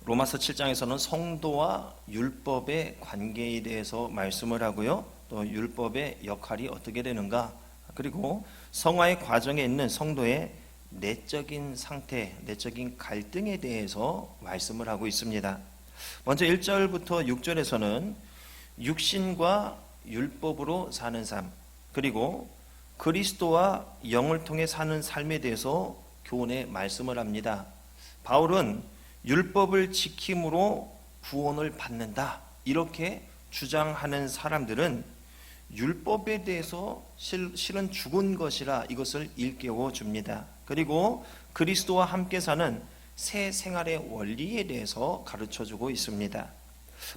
로마서 7장에서는 성도와 율법의 관계에 대해서 말씀을 하고요. 또 율법의 역할이 어떻게 되는가, 그리고 성화의 과정에 있는 성도의 내적인 상태, 내적인 갈등에 대해서 말씀을 하고 있습니다. 먼저 1절부터 6절에서는 육신과 율법으로 사는 삶, 그리고 그리스도와 영을 통해 사는 삶에 대해서 교훈의 말씀을 합니다. 바울은 율법을 지킴으로 구원을 받는다, 이렇게 주장하는 사람들은 율법에 대해서 실은 죽은 것이라 이것을 일깨워 줍니다. 그리고 그리스도와 함께 사는 새 생활의 원리에 대해서 가르쳐 주고 있습니다.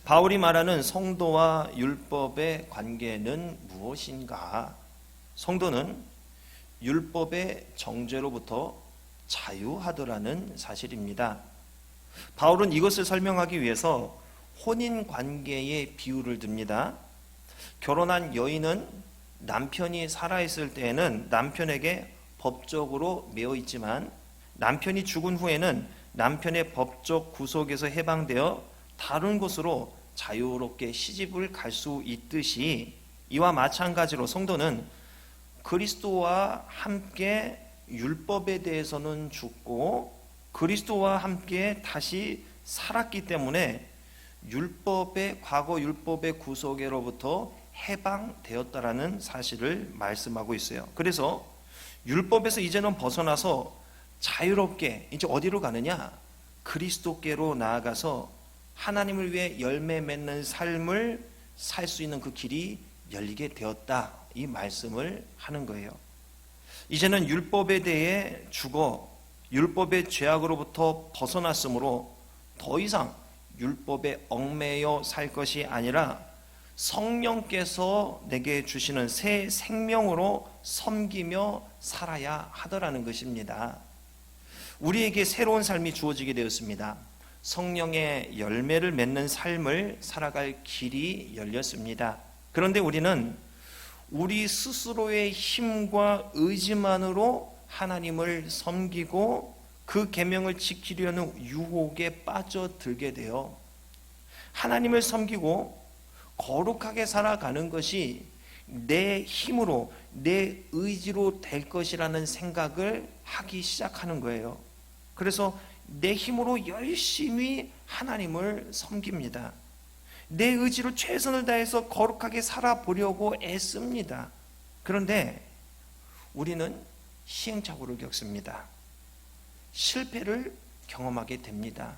바울이 말하는 성도와 율법의 관계는 무엇인가? 성도는 율법의 정죄로부터 자유하더라는 사실입니다. 바울은 이것을 설명하기 위해서 혼인관계의 비유를 듭니다. 결혼한 여인은 남편이 살아있을 때에는 남편에게 법적으로 매여 있지만 남편이 죽은 후에는 남편의 법적 구속에서 해방되어 다른 곳으로 자유롭게 시집을 갈 수 있듯이, 이와 마찬가지로 성도는 그리스도와 함께 율법에 대해서는 죽고 그리스도와 함께 다시 살았기 때문에 과거 율법의 구속에로부터 해방되었다라는 사실을 말씀하고 있어요. 그래서 율법에서 이제는 벗어나서 자유롭게 이제 어디로 가느냐? 그리스도께로 나아가서 하나님을 위해 열매 맺는 삶을 살 수 있는 그 길이 열리게 되었다, 이 말씀을 하는 거예요. 이제는 율법에 대해 죽어 율법의 죄악으로부터 벗어났으므로 더 이상 율법에 얽매여 살 것이 아니라 성령께서 내게 주시는 새 생명으로 섬기며 살아야 하더라는 것입니다. 우리에게 새로운 삶이 주어지게 되었습니다. 성령의 열매를 맺는 삶을 살아갈 길이 열렸습니다. 그런데 우리는 우리 스스로의 힘과 의지만으로 하나님을 섬기고 그 계명을 지키려는 유혹에 빠져들게 되어 하나님을 섬기고 거룩하게 살아가는 것이 내 힘으로, 내 의지로 될 것이라는 생각을 하기 시작하는 거예요. 그래서 내 힘으로 열심히 하나님을 섬깁니다. 내 의지로 최선을 다해서 거룩하게 살아보려고 애씁니다. 그런데 우리는 시행착오를 겪습니다. 실패를 경험하게 됩니다.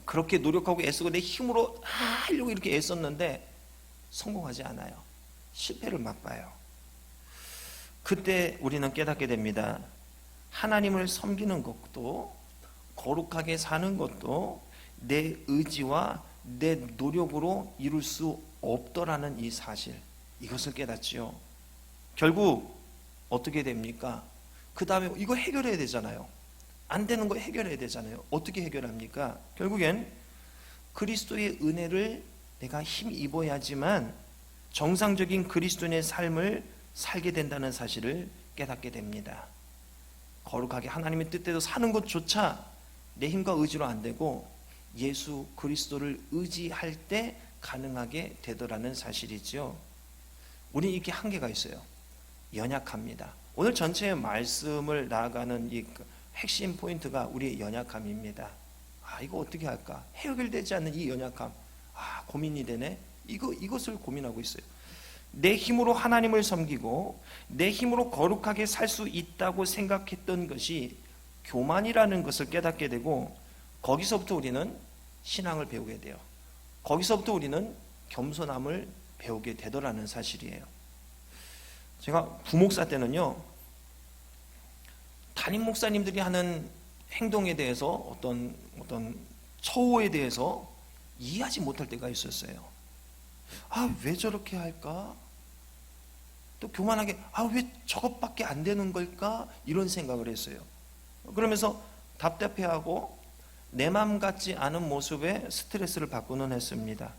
그렇게 노력하고 애쓰고 내 힘으로 하려고 이렇게 애썼는데 성공하지 않아요. 실패를 맛봐요. 그때 우리는 깨닫게 됩니다. 하나님을 섬기는 것도 거룩하게 사는 것도 내 의지와 내 노력으로 이룰 수 없더라는 이 사실, 이것을 깨닫지요. 결국 어떻게 됩니까? 그 다음에 이거 해결해야 되잖아요. 안 되는 거 해결해야 되잖아요. 어떻게 해결합니까? 결국엔 그리스도의 은혜를 내가 힘입어야지만 정상적인 그리스도인의 삶을 살게 된다는 사실을 깨닫게 됩니다. 거룩하게 하나님의 뜻대로 사는 것조차 내 힘과 의지로 안 되고 예수 그리스도를 의지할 때 가능하게 되더라는 사실이죠. 우리 이게 한계가 있어요. 연약합니다. 오늘 전체의 말씀을 나아가는 이 핵심 포인트가 우리의 연약함입니다. 이거 어떻게 할까? 해결되지 않는 이 연약함, 고민이 되네. 이것을 고민하고 있어요. 내 힘으로 하나님을 섬기고 내 힘으로 거룩하게 살 수 있다고 생각했던 것이 교만이라는 것을 깨닫게 되고, 거기서부터 우리는 신앙을 배우게 돼요. 거기서부터 우리는 겸손함을 배우게 되더라는 사실이에요. 제가 부목사 때는요, 담임 목사님들이 하는 행동에 대해서 어떤 처우에 대해서 이해하지 못할 때가 있었어요. 왜 저렇게 할까? 또 교만하게 왜 저것밖에 안 되는 걸까? 이런 생각을 했어요. 그러면서 답답해하고 내 맘 같지 않은 모습에 스트레스를 받고는 했습니다.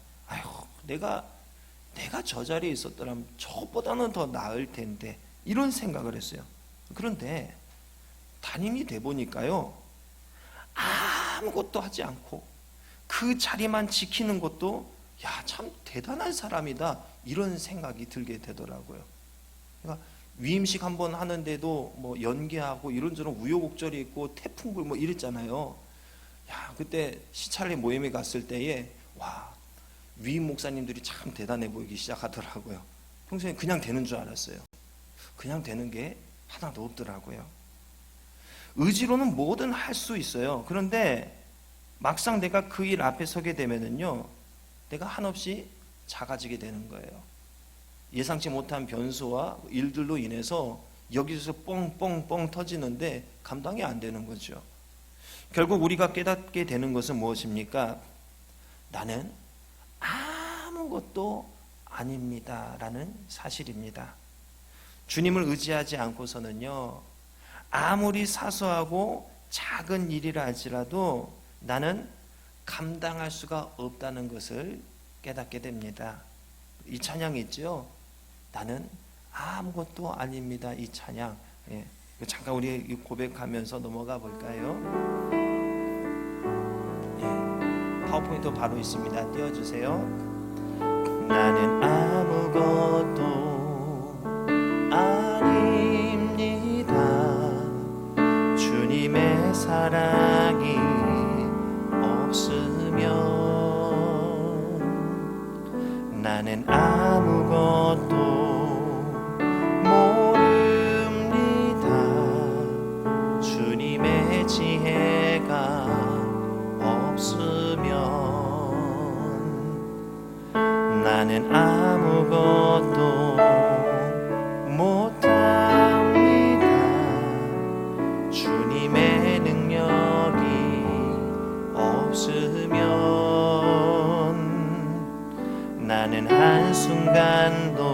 내가 저 자리에 있었더라면 저것보다는 더 나을 텐데, 이런 생각을 했어요. 그런데 담임이 돼 보니까요, 아무것도 하지 않고 그 자리만 지키는 것도 참 대단한 사람이다, 이런 생각이 들게 되더라고요. 그러니까 위임식 한번 하는데도 뭐 연기하고 이런저런 우여곡절이 있고 태풍 불 뭐 이랬잖아요. 그때 시찰례 모임에 갔을 때에 위임 목사님들이 참 대단해 보이기 시작하더라고요. 평소에 그냥 되는 줄 알았어요. 그냥 되는 게 하나도 없더라고요. 의지로는 뭐든 할 수 있어요. 그런데 막상 내가 그 일 앞에 서게 되면은요, 내가 한없이 작아지게 되는 거예요. 예상치 못한 변수와 일들로 인해서 여기서 뻥뻥뻥 터지는데 감당이 안 되는 거죠. 결국 우리가 깨닫게 되는 것은 무엇입니까? 나는 아무것도 아닙니다 라는 사실입니다. 주님을 의지하지 않고서는요, 아무리 사소하고 작은 일이라 할지라도 나는 감당할 수가 없다는 것을 깨닫게 됩니다. 이 찬양이 있죠. 나는 아무것도 아닙니다. 이 찬양. 잠깐 우리 고백하면서 넘어가 볼까요? 파워포인트 바로 있습니다. 띄워주세요. 나는 아무것도 아닙니다. 주님의 사랑이 없으면 나는 아무것도 모릅니다. 주님의 지혜가 없으면 나는 아무것도 못합니다. 주님의 능력이 없으면 나는 한순간도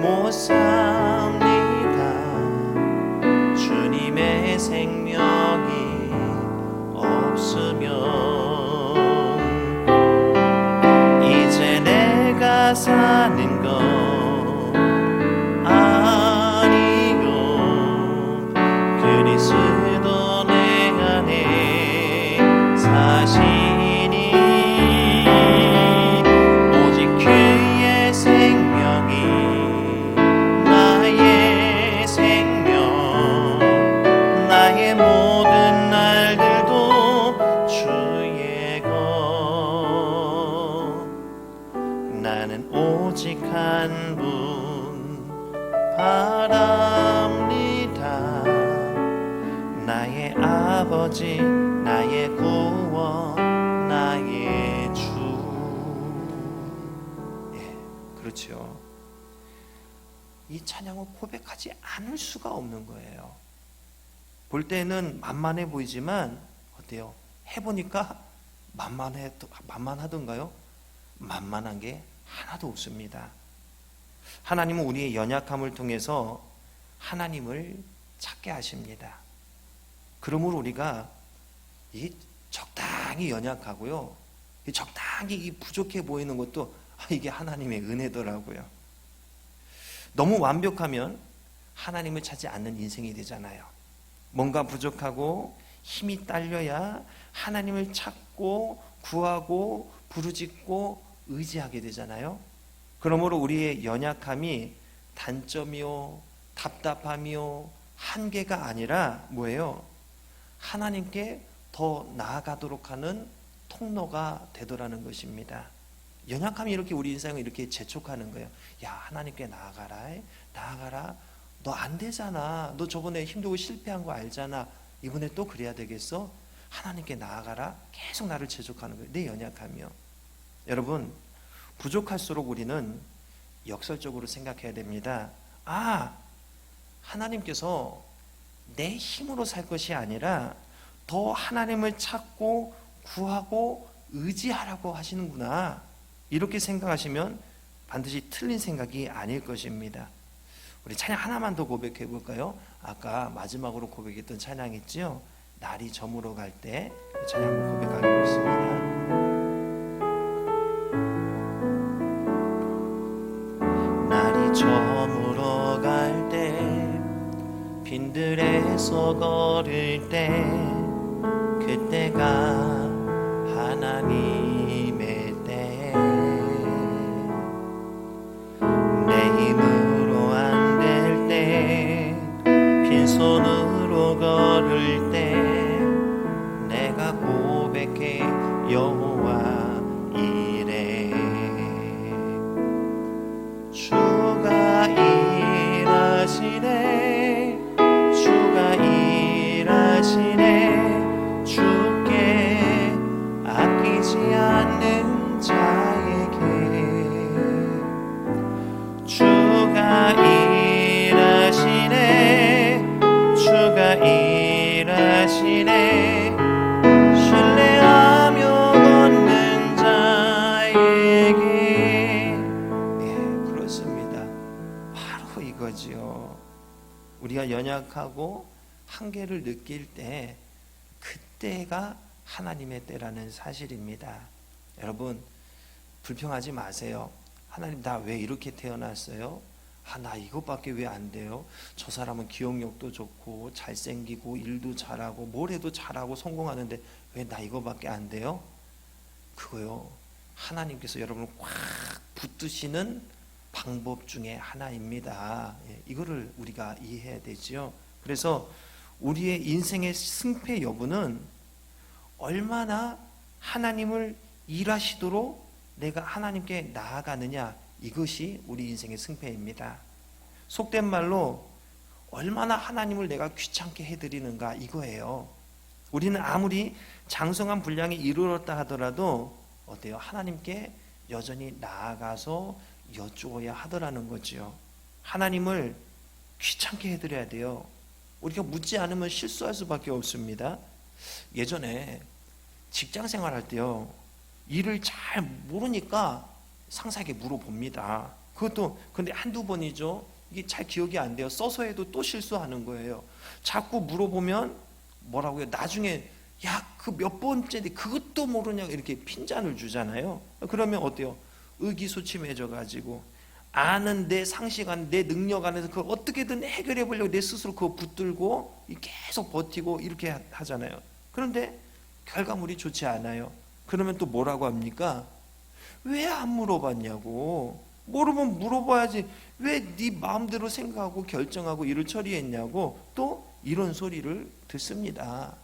못 삽니다. 주님의 생명이 없으면 이제 내가 사는 것 아니요, 그리스도 내 안에 사시니 오직 그의 생명이 나의 생명, 나의 모든 날들도 주의 것. 나는 오직 한 분 바랍니다. 나의 아버지, 나의 구원, 나의 주. 그렇죠. 이 찬양을 고백하지 않을 수가 없는 거예요. 볼 때는 만만해 보이지만 어때요? 해보니까 만만하던가요? 만만한 게 하나도 없습니다. 하나님은 우리의 연약함을 통해서 하나님을 찾게 하십니다. 그러므로 우리가 적당히 연약하고요, 적당히 부족해 보이는 것도 이게 하나님의 은혜더라고요. 너무 완벽하면 하나님을 찾지 않는 인생이 되잖아요. 뭔가 부족하고 힘이 딸려야 하나님을 찾고 구하고 부르짖고 의지하게 되잖아요. 그러므로 우리의 연약함이 단점이요, 답답함이요, 한계가 아니라 뭐예요? 하나님께 더 나아가도록 하는 통로가 되더라는 것입니다. 연약함이 이렇게 우리 인생을 이렇게 재촉하는 거예요. 야, 하나님께 나아가라. 너 안 되잖아. 너 저번에 힘들고 실패한 거 알잖아. 이번에 또 그래야 되겠어? 하나님께 나아가라. 계속 나를 재촉하는 거예요. 내 연약함이요. 여러분, 부족할수록 우리는 역설적으로 생각해야 됩니다. 하나님께서 내 힘으로 살 것이 아니라 더 하나님을 찾고 구하고 의지하라고 하시는구나. 이렇게 생각하시면 반드시 틀린 생각이 아닐 것입니다. 우리 찬양 하나만 더 고백해 볼까요? 아까 마지막으로 고백했던 찬양 있죠? 날이 저물어 갈 때 찬양 한번 고백하겠습니다. 저물어 갈 때, 빈들에서 걸을 때, 그때가 하나님의 때 내 힘으로 안 될 때 빈손으로 걸을 때 내가 고백해 여호와 이래 주가 일하시네 주가 일하시네 주께 아끼지 않는 자에게 주가 일하시네 주가 일하시네 신뢰하며 걷는 자에게 그렇습니다. 바로 이거지요. 우리가 연약하고 한계를 느낄 때 그때가 하나님의 때라는 사실입니다. 여러분 불평하지 마세요. 하나님 나 왜 이렇게 태어났어요? 나 이것밖에 왜 안 돼요? 저 사람은 기억력도 좋고 잘생기고 일도 잘하고 뭘 해도 잘하고 성공하는데 왜 나 이거밖에 안 돼요? 그거요 하나님께서 여러분을 꽉 붙드시는 방법 중에 하나입니다. 이거를 우리가 이해해야 되죠. 그래서 우리의 인생의 승패 여부는 얼마나 하나님을 일하시도록 내가 하나님께 나아가느냐, 이것이 우리 인생의 승패입니다. 속된 말로 얼마나 하나님을 내가 귀찮게 해드리는가, 이거예요. 우리는 아무리 장성한 분량이 이르렀다 하더라도 어때요? 하나님께 여전히 나아가서 여쭈어야 하더라는 거죠. 하나님을 귀찮게 해드려야 돼요. 우리가 묻지 않으면 실수할 수밖에 없습니다. 예전에 직장 생활할 때요, 일을 잘 모르니까 상사에게 물어봅니다. 그것도 근데 한두 번이죠. 이게 잘 기억이 안 돼요. 써서 해도 또 실수하는 거예요. 자꾸 물어보면 뭐라고요? 나중에 야, 그 몇 번째인데 그것도 모르냐고 이렇게 핀잔을 주잖아요. 그러면 어때요? 의기소침해져 가지고 아는 내 상식 안, 내 능력 안에서 그걸 어떻게든 해결해 보려고 내 스스로 그거 붙들고 계속 버티고 이렇게 하잖아요. 그런데 결과물이 좋지 않아요. 그러면 또 뭐라고 합니까? 왜 안 물어봤냐고. 모르면 물어봐야지. 왜 네 마음대로 생각하고 결정하고 일을 처리했냐고 또 이런 소리를 듣습니다.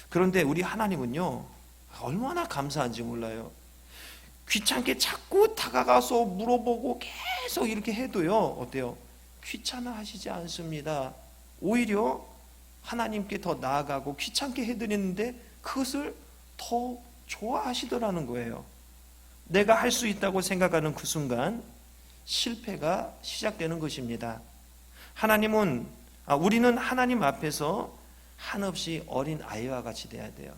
그런데 우리 하나님은요, 얼마나 감사한지 몰라요. 귀찮게 자꾸 다가가서 물어보고 계속 이렇게 해도요, 어때요? 귀찮아 하시지 않습니다. 오히려 하나님께 더 나아가고 귀찮게 해드리는데 그것을 더 좋아하시더라는 거예요. 내가 할 수 있다고 생각하는 그 순간 실패가 시작되는 것입니다. 우리는 하나님 앞에서 한없이 어린 아이와 같이 돼야 돼요.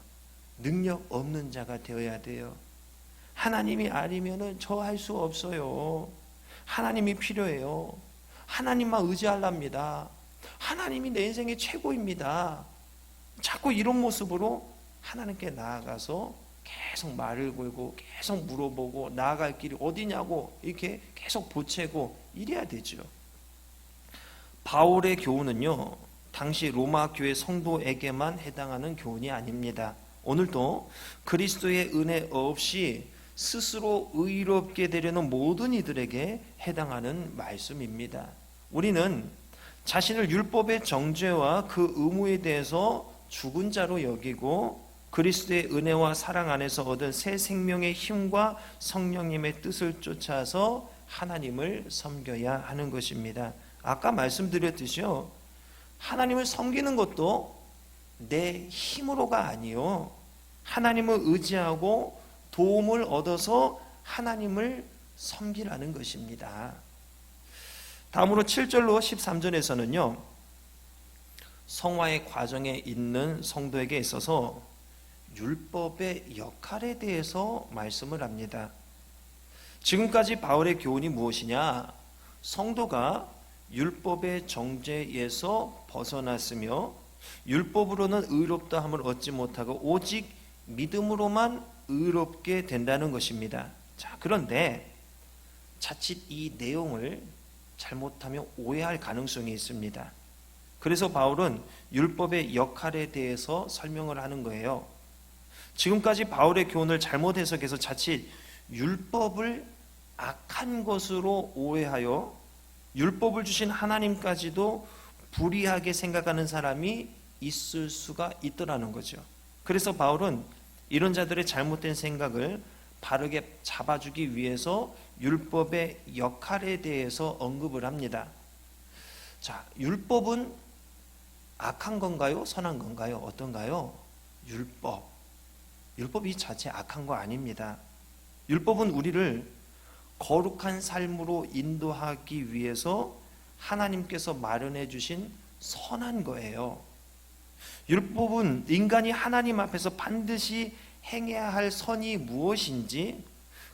능력 없는 자가 되어야 돼요. 하나님이 아니면은 저 할 수 없어요. 하나님이 필요해요. 하나님만 의지하랍니다. 하나님이 내 인생의 최고입니다. 자꾸 이런 모습으로 하나님께 나아가서 계속 말을 걸고 계속 물어보고 나아갈 길이 어디냐고 이렇게 계속 보채고 이래야 되죠. 바울의 교훈은요, 당시 로마 교회 성도에게만 해당하는 교훈이 아닙니다. 오늘도 그리스도의 은혜 없이 스스로 의롭게 되려는 모든 이들에게 해당하는 말씀입니다. 우리는 자신을 율법의 정죄와 그 의무에 대해서 죽은 자로 여기고 그리스도의 은혜와 사랑 안에서 얻은 새 생명의 힘과 성령님의 뜻을 쫓아서 하나님을 섬겨야 하는 것입니다. 아까 말씀드렸듯이요, 하나님을 섬기는 것도 내 힘으로가 아니요, 하나님을 의지하고 도움을 얻어서 하나님을 섬기라는 것입니다. 다음으로 7절로 13절에서는요, 성화의 과정에 있는 성도에게 있어서 율법의 역할에 대해서 말씀을 합니다. 지금까지 바울의 교훈이 무엇이냐? 성도가 율법의 정죄에서 벗어났으며 율법으로는 의롭다함을 얻지 못하고 오직 믿음으로만 의롭게 된다는 것입니다. 자, 그런데 자칫 이 내용을 잘못하면 오해할 가능성이 있습니다. 그래서 바울은 율법의 역할에 대해서 설명을 하는 거예요. 지금까지 바울의 교훈을 잘못 해석해서 자칫 율법을 악한 것으로 오해하여 율법을 주신 하나님까지도 불의하게 생각하는 사람이 있을 수가 있더라는 거죠. 그래서 바울은 이런 자들의 잘못된 생각을 바르게 잡아주기 위해서 율법의 역할에 대해서 언급을 합니다. 자, 율법은 악한 건가요? 선한 건가요? 어떤가요? 율법이 자체 악한 거 아닙니다. 율법은 우리를 거룩한 삶으로 인도하기 위해서 하나님께서 마련해 주신 선한 거예요. 율법은 인간이 하나님 앞에서 반드시 행해야 할 선이 무엇인지,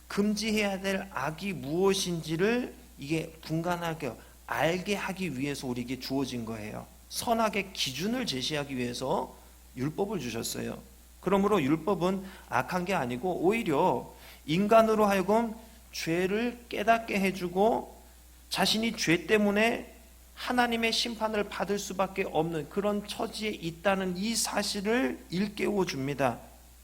금지해야 될 악이 무엇인지를 이게 분간하게 알게 하기 위해서 우리에게 주어진 거예요. 선악의 기준을 제시하기 위해서 율법을 주셨어요. 그러므로 율법은 악한 게 아니고 오히려 인간으로 하여금 죄를 깨닫게 해주고 자신이 죄 때문에 하나님의 심판을 받을 수밖에 없는 그런 처지에 있다는 이 사실을 일깨워 줍니다.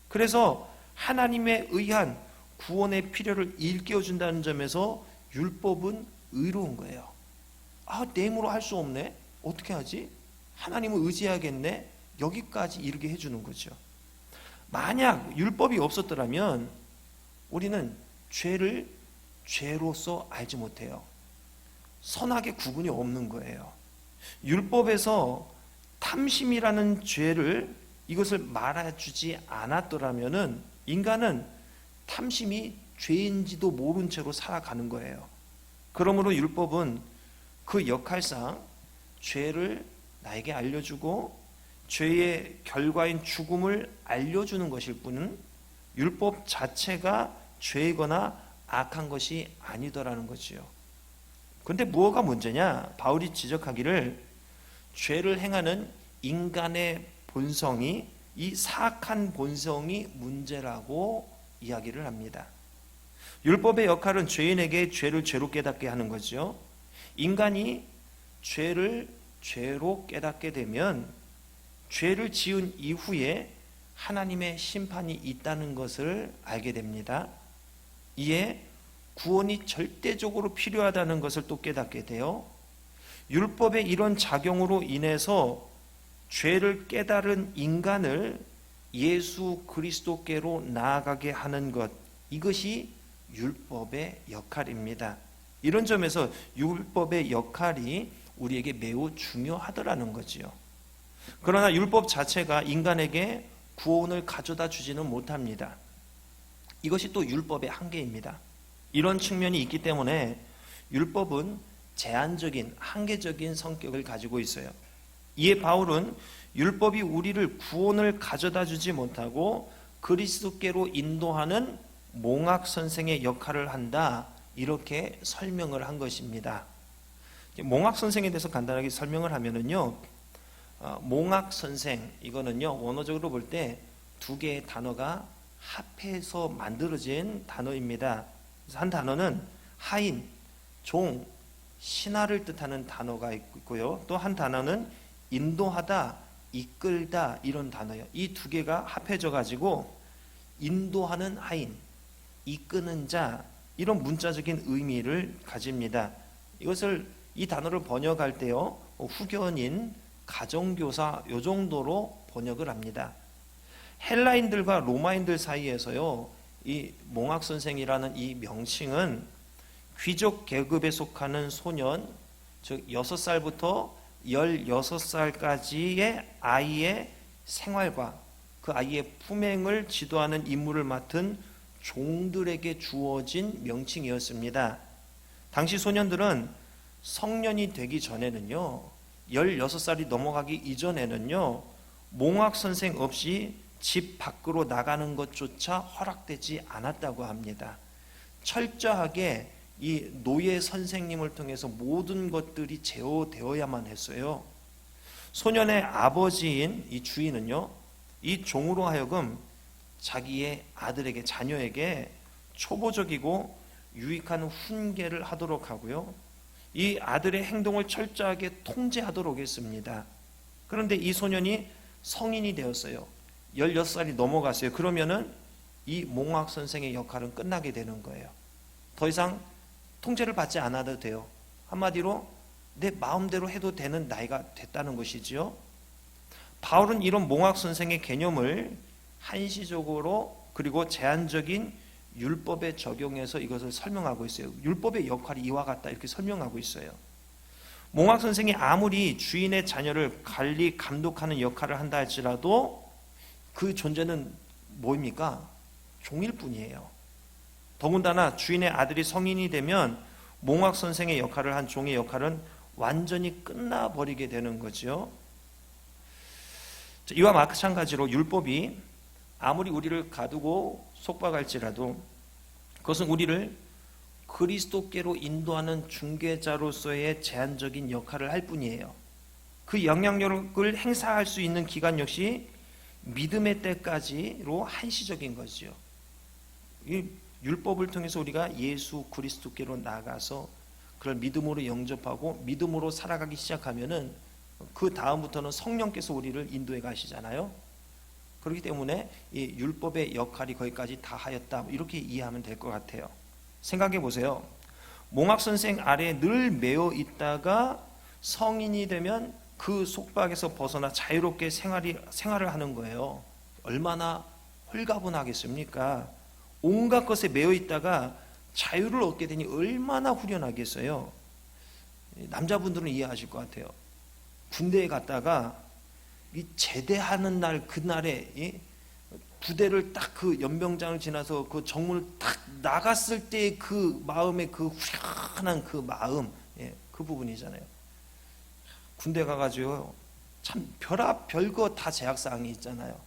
그래서 하나님에 의한 구원의 필요를 일깨워 준다는 점에서 율법은 의로운 거예요. 내 힘으로 할 수 없네? 어떻게 하지? 하나님을 의지해야겠네? 여기까지 이르게 해주는 거죠. 만약 율법이 없었더라면 우리는 죄를 죄로서 알지 못해요. 선악의 구분이 없는 거예요. 율법에서 탐심이라는 죄를 이것을 말해주지 않았더라면 인간은 탐심이 죄인지도 모른 채로 살아가는 거예요. 그러므로 율법은 그 역할상 죄를 나에게 알려주고 죄의 결과인 죽음을 알려주는 것일 뿐은 율법 자체가 죄이거나 악한 것이 아니더라는 거지요. 그런데 뭐가 문제냐? 바울이 지적하기를 죄를 행하는 인간의 본성이, 이 사악한 본성이 문제라고 이야기를 합니다. 율법의 역할은 죄인에게 죄를 죄로 깨닫게 하는 거죠. 인간이 죄를 죄로 깨닫게 되면 죄를 지은 이후에 하나님의 심판이 있다는 것을 알게 됩니다. 이에 구원이 절대적으로 필요하다는 것을 또 깨닫게 돼요. 율법의 이런 작용으로 인해서 죄를 깨달은 인간을 예수 그리스도께로 나아가게 하는 것, 이것이 율법의 역할입니다. 이런 점에서 율법의 역할이 우리에게 매우 중요하더라는 거지요. 그러나 율법 자체가 인간에게 구원을 가져다 주지는 못합니다. 이것이 또 율법의 한계입니다. 이런 측면이 있기 때문에 율법은 제한적인, 한계적인 성격을 가지고 있어요. 이에 바울은 율법이 우리를 구원을 가져다 주지 못하고 그리스도께로 인도하는 몽학 선생의 역할을 한다, 이렇게 설명을 한 것입니다. 몽학 선생에 대해서 간단하게 설명을 하면은요, 몽학 선생, 이거는요 원어적으로 볼 때 두 개의 단어가 합해서 만들어진 단어입니다. 한 단어는 하인, 종, 신하를 뜻하는 단어가 있고요. 또 한 단어는 인도하다, 이끌다, 이런 단어예요. 이 두 개가 합해져 가지고 인도하는 하인, 이끄는 자, 이런 문자적인 의미를 가집니다. 이 단어를 번역할 때요, 후견인, 가정교사, 요 정도로 번역을 합니다. 헬라인들과 로마인들 사이에서요, 이 몽학 선생이라는 이 명칭은 귀족 계급에 속하는 소년, 즉 6살부터 16살까지의 아이의 생활과 그 아이의 품행을 지도하는 임무를 맡은 종들에게 주어진 명칭이었습니다. 당시 소년들은 성년이 되기 전에는요, 16살이 넘어가기 이전에는요, 몽학 선생 없이 집 밖으로 나가는 것조차 허락되지 않았다고 합니다. 철저하게 이 노예 선생님을 통해서 모든 것들이 제어되어야만 했어요. 소년의 아버지인 이 주인은요, 이 종으로 하여금 자기의 아들에게, 자녀에게 초보적이고 유익한 훈계를 하도록 하고요, 이 아들의 행동을 철저하게 통제하도록 했습니다. 그런데 이 소년이 성인이 되었어요. 16살이 넘어갔어요. 그러면은 이 몽학 선생의 역할은 끝나게 되는 거예요. 더 이상 통제를 받지 않아도 돼요. 한마디로 내 마음대로 해도 되는 나이가 됐다는 것이지요. 바울은 이런 몽학 선생의 개념을 한시적으로 그리고 제한적인 율법에 적용해서 이것을 설명하고 있어요. 율법의 역할이 이와 같다 이렇게 설명하고 있어요. 몽학 선생이 아무리 주인의 자녀를 관리 감독하는 역할을 한다 할지라도 그 존재는 뭐입니까? 종일 뿐이에요. 더군다나 주인의 아들이 성인이 되면 몽학 선생의 역할을 한 종의 역할은 완전히 끝나버리게 되는 거죠. 이와 마찬가지로 율법이 아무리 우리를 가두고 속박할지라도 그것은 우리를 그리스도께로 인도하는 중개자로서의 제한적인 역할을 할 뿐이에요. 그 영향력을 행사할 수 있는 기간 역시 믿음의 때까지로 한시적인 거죠. 이 율법을 통해서 우리가 예수 그리스도께로 나가서 그걸 믿음으로 영접하고 믿음으로 살아가기 시작하면은 그 다음부터는 성령께서 우리를 인도해 가시잖아요. 그렇기 때문에 이 율법의 역할이 거기까지 다 하였다 이렇게 이해하면 될 것 같아요. 생각해 보세요. 몽학 선생 아래에 늘 매여 있다가 성인이 되면 그 속박에서 벗어나 자유롭게 생활을 하는 거예요. 얼마나 홀가분하겠습니까? 온갖 것에 매여 있다가 자유를 얻게 되니 얼마나 후련하겠어요. 남자분들은 이해하실 것 같아요. 군대에 갔다가 이 제대하는 날 그날에 부대를 딱 그 연병장을 지나서 그 정문을 딱 나갔을 때 그 마음의 그 후련한 그 마음, 그 부분이잖아요. 군대 가가지고 참 별거 다 제약사항이 있잖아요.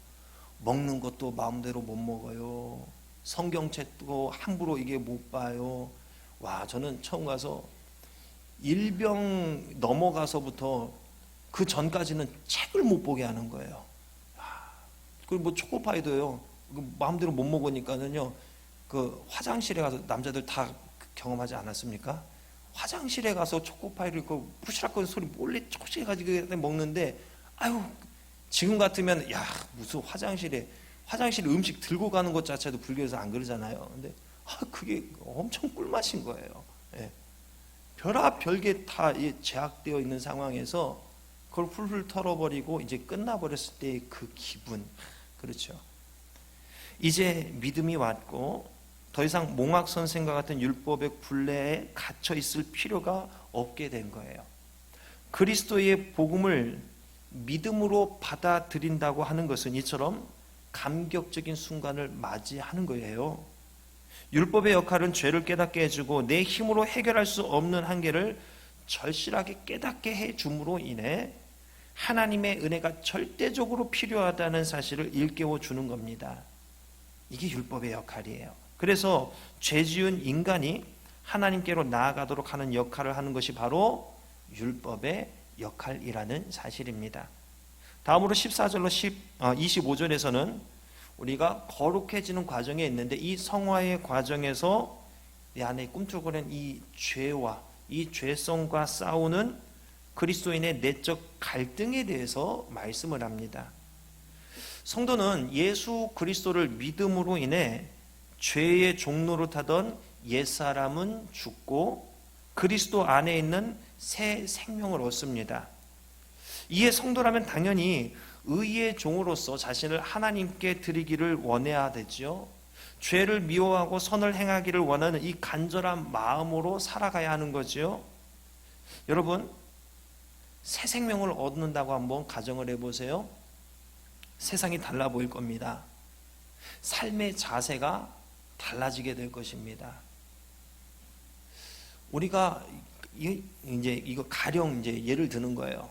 먹는 것도 마음대로 못 먹어요. 성경책도 함부로 이게 못 봐요. 와, 저는 처음 가서 일병 넘어가서부터 그 전까지는 책을 못 보게 하는 거예요. 그리고 뭐 초코파이도요. 마음대로 못 먹으니까는요. 그 화장실에 가서 남자들 다 경험하지 않았습니까? 화장실에 가서 초코파이를 그 부시락거리는 소리 몰래 조금씩 해가지고 먹는데, 아유, 지금 같으면 야 무슨 화장실 음식 들고 가는 것 자체도 불교에서 안 그러잖아요. 근데 그게 엄청 꿀맛인 거예요. 별게 다 제약되어 있는 상황에서 그걸 훌훌 털어버리고 이제 끝나버렸을 때의 그 기분, 그렇죠. 이제 믿음이 왔고 더 이상 몽학 선생과 같은 율법의 굴레에 갇혀 있을 필요가 없게 된 거예요. 그리스도의 복음을 믿음으로 받아들인다고 하는 것은 이처럼 감격적인 순간을 맞이하는 거예요. 율법의 역할은 죄를 깨닫게 해주고 내 힘으로 해결할 수 없는 한계를 절실하게 깨닫게 해줌으로 인해 하나님의 은혜가 절대적으로 필요하다는 사실을 일깨워 주는 겁니다. 이게 율법의 역할이에요. 그래서 죄 지은 인간이 하나님께로 나아가도록 하는 역할을 하는 것이 바로 율법의 역할이라는 사실입니다. 다음으로 14절로 25절에서는 우리가 거룩해지는 과정에 있는데 이 성화의 과정에서 내 안에 꿈틀거리는 이 죄와 이 죄성과 싸우는 그리스도인의 내적 갈등에 대해서 말씀을 합니다. 성도는 예수 그리스도를 믿음으로 인해 죄의 종로로 타던 옛사람은 죽고 그리스도 안에 있는 새 생명을 얻습니다. 이에 성도라면 당연히 의의 종으로서 자신을 하나님께 드리기를 원해야 되죠. 죄를 미워하고 선을 행하기를 원하는 이 간절한 마음으로 살아가야 하는 거죠. 여러분, 새 생명을 얻는다고 한번 가정을 해보세요. 세상이 달라 보일 겁니다. 삶의 자세가 달라지게 될 것입니다. 우리가 이제 이거 가령 이제 예를 드는 거예요.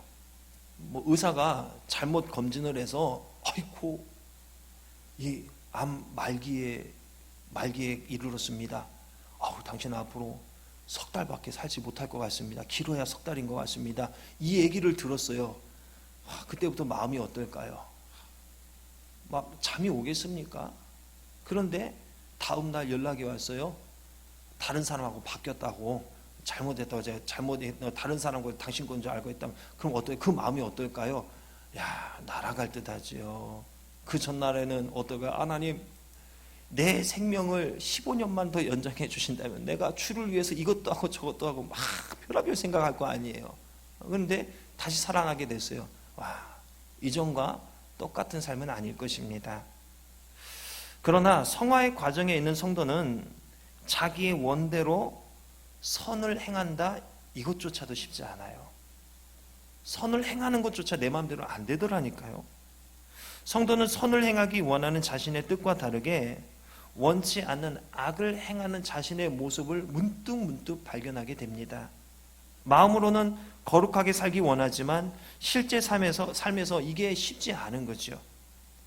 뭐 의사가 잘못 검진을 해서 아이고 이 암 말기에 이르렀습니다. 당신 앞으로 석 달밖에 살지 못할 것 같습니다. 길어야 석 달인 것 같습니다. 이 얘기를 들었어요. 그때부터 마음이 어떨까요? 막 잠이 오겠습니까? 그런데 다음 날 연락이 왔어요. 다른 사람하고 바뀌었다고, 잘못했다고, 제가 다른 사람과 당신 건 줄 알고 있다면 그럼 그 마음이 어떨까요? 야, 날아갈 듯하지요. 그 전날에는 어떨까? 하나님, 내 생명을 15년만 더 연장해 주신다면 내가 주를 위해서 이것도 하고 저것도 하고 막 별의별 생각할 거 아니에요. 그런데 다시 살아나게 됐어요. 와, 이전과 똑같은 삶은 아닐 것입니다. 그러나 성화의 과정에 있는 성도는 자기의 원대로 선을 행한다, 이것조차도 쉽지 않아요. 선을 행하는 것조차 내 마음대로 안 되더라니까요. 성도는 선을 행하기 원하는 자신의 뜻과 다르게 원치 않는 악을 행하는 자신의 모습을 문득문득 발견하게 됩니다. 마음으로는 거룩하게 살기 원하지만 실제 삶에서 이게 쉽지 않은 거죠.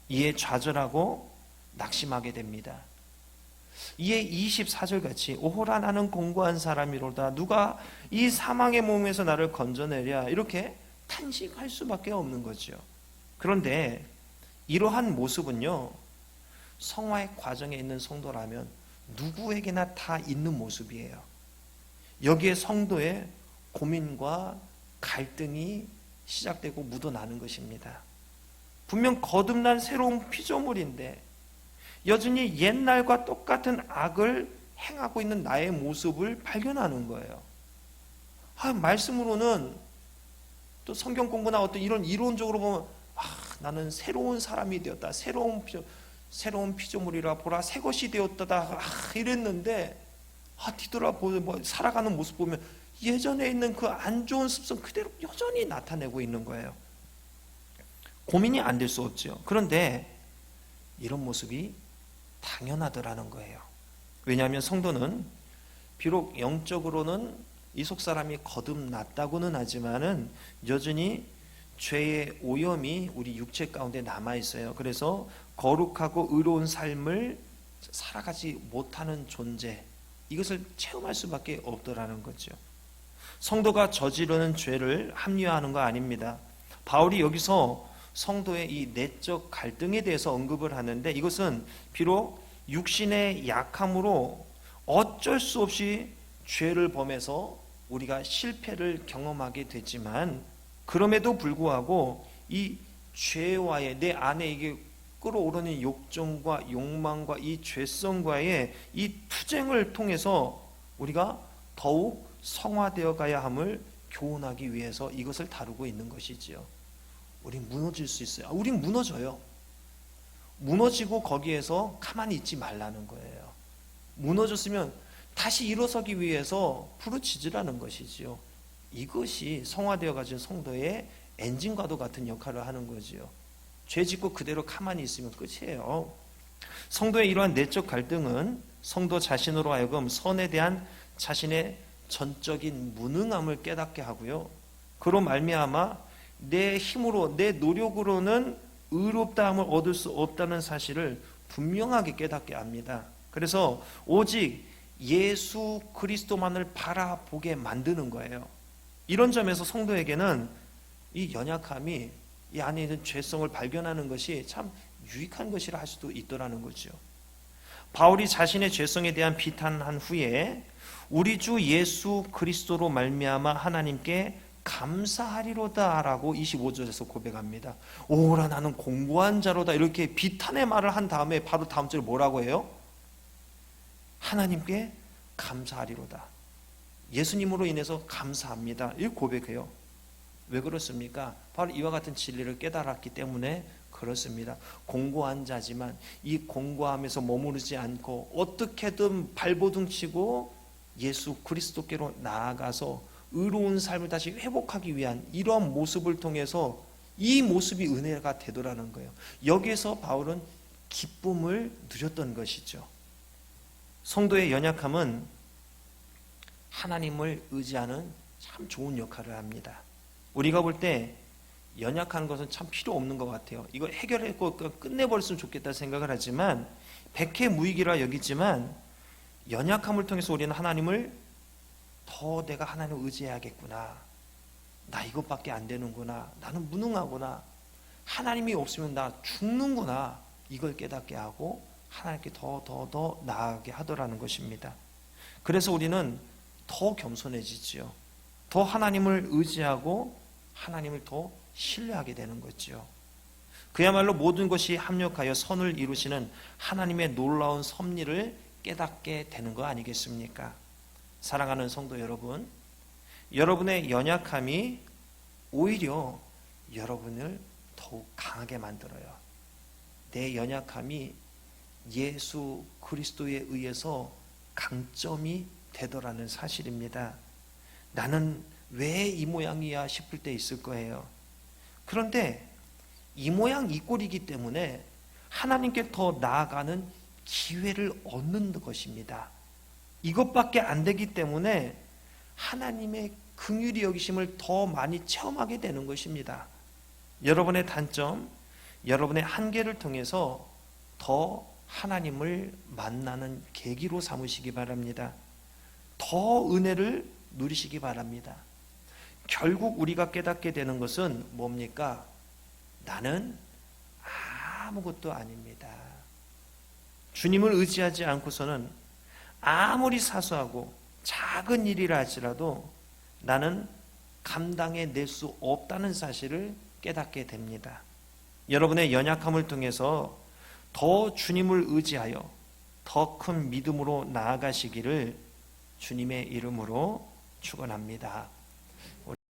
이에 좌절하고 낙심하게 됩니다. 이에 24절 같이 오호라 나는 공고한 사람이로다, 누가 이 사망의 몸에서 나를 건져내랴, 이렇게 탄식할 수밖에 없는 거죠. 그런데 이러한 모습은요, 성화의 과정에 있는 성도라면 누구에게나 다 있는 모습이에요. 여기에 성도의 고민과 갈등이 시작되고 묻어나는 것입니다. 분명 거듭난 새로운 피조물인데 여전히 옛날과 똑같은 악을 행하고 있는 나의 모습을 발견하는 거예요. 말씀으로는, 또 성경 공부나 어떤 이런 이론적으로 보면 나는 새로운 사람이 되었다, 새로운 피조물이라 보라 새 것이 되었다 이랬는데 뒤돌아보면 살아가는 모습 보면 예전에 있는 그 안 좋은 습성 그대로 여전히 나타내고 있는 거예요. 고민이 안 될 수 없죠. 그런데 이런 모습이 당연하더라는 거예요. 왜냐하면 성도는 비록 영적으로는 이 속사람이 거듭났다고는 하지만은 여전히 죄의 오염이 우리 육체 가운데 남아있어요. 그래서 거룩하고 의로운 삶을 살아가지 못하는 존재, 이것을 체험할 수밖에 없더라는 거죠. 성도가 저지르는 죄를 합리화하는 거 아닙니다. 바울이 여기서 성도의 이 내적 갈등에 대해서 언급을 하는데, 이것은 비록 육신의 약함으로 어쩔 수 없이 죄를 범해서 우리가 실패를 경험하게 되지만, 그럼에도 불구하고 이 죄와의 내 안에 이게 끌어오르는 욕정과 욕망과 이 죄성과의 이 투쟁을 통해서 우리가 더욱 성화되어 가야 함을 교훈하기 위해서 이것을 다루고 있는 것이지요. 우린 무너질 수 있어요. 우린 무너져요. 무너지고 거기에서 가만히 있지 말라는 거예요. 무너졌으면 다시 일어서기 위해서 부르짖으라는 것이지요. 이것이 성화되어 가진 성도의 엔진과도 같은 역할을 하는 거지요. 죄 짓고 그대로 가만히 있으면 끝이에요. 성도의 이러한 내적 갈등은 성도 자신으로 하여금 선에 대한 자신의 전적인 무능함을 깨닫게 하고요, 그로 말미암아 내 힘으로 내 노력으로는 의롭다함을 얻을 수 없다는 사실을 분명하게 깨닫게 합니다. 그래서 오직 예수 그리스도만을 바라보게 만드는 거예요. 이런 점에서 성도에게는 이 연약함이, 이 안에 있는 죄성을 발견하는 것이 참 유익한 것이라 할 수도 있더라는 거죠. 바울이 자신의 죄성에 대한 비탄한 후에 우리 주 예수 그리스도로 말미암아 하나님께 감사하리로다라고 25절에서 고백합니다. 오라 나는 공고한 자로다, 이렇게 비탄의 말을 한 다음에 바로 다음 절에 뭐라고 해요? 하나님께 감사하리로다. 예수님으로 인해서 감사합니다, 이렇게 고백해요. 왜 그렇습니까? 바로 이와 같은 진리를 깨달았기 때문에 그렇습니다. 공고한 자지만 이 공고함에서 머무르지 않고 어떻게든 발버둥치고 예수 그리스도께로 나아가서 의로운 삶을 다시 회복하기 위한 이러한 모습을 통해서 이 모습이 은혜가 되더라는 거예요. 여기에서 바울은 기쁨을 누렸던 것이죠. 성도의 연약함은 하나님을 의지하는 참 좋은 역할을 합니다. 우리가 볼 때 연약한 것은 참 필요 없는 것 같아요. 이거 해결했고 끝내버렸으면 좋겠다 생각을 하지만, 백해무익이라 여기지만 연약함을 통해서 우리는 하나님을 더 내가 하나님을 의지해야겠구나, 나 이것밖에 안 되는구나, 나는 무능하구나, 하나님이 없으면 나 죽는구나, 이걸 깨닫게 하고 하나님께 더 나아가게 하더라는 것입니다. 그래서 우리는 더 겸손해지지요. 더 하나님을 의지하고 하나님을 더 신뢰하게 되는 거죠. 그야말로 모든 것이 합력하여 선을 이루시는 하나님의 놀라운 섭리를 깨닫게 되는 거 아니겠습니까? 사랑하는 성도 여러분, 여러분의 연약함이 오히려 여러분을 더욱 강하게 만들어요. 내 연약함이 예수 그리스도에 의해서 강점이 되더라는 사실입니다. 나는 왜 이 모양이야 싶을 때 있을 거예요. 그런데 이 모양 이 꼴이기 때문에 하나님께 더 나아가는 기회를 얻는 것입니다. 이것밖에 안 되기 때문에 하나님의 긍휼히 여기심을 더 많이 체험하게 되는 것입니다. 여러분의 단점, 여러분의 한계를 통해서 더 하나님을 만나는 계기로 삼으시기 바랍니다. 더 은혜를 누리시기 바랍니다. 결국 우리가 깨닫게 되는 것은 뭡니까? 나는 아무것도 아닙니다. 주님을 의지하지 않고서는 아무리 사소하고 작은 일이라 할지라도 나는 감당해 낼 수 없다는 사실을 깨닫게 됩니다. 여러분의 연약함을 통해서 더 주님을 의지하여 더 큰 믿음으로 나아가시기를 주님의 이름으로 축원합니다. 우리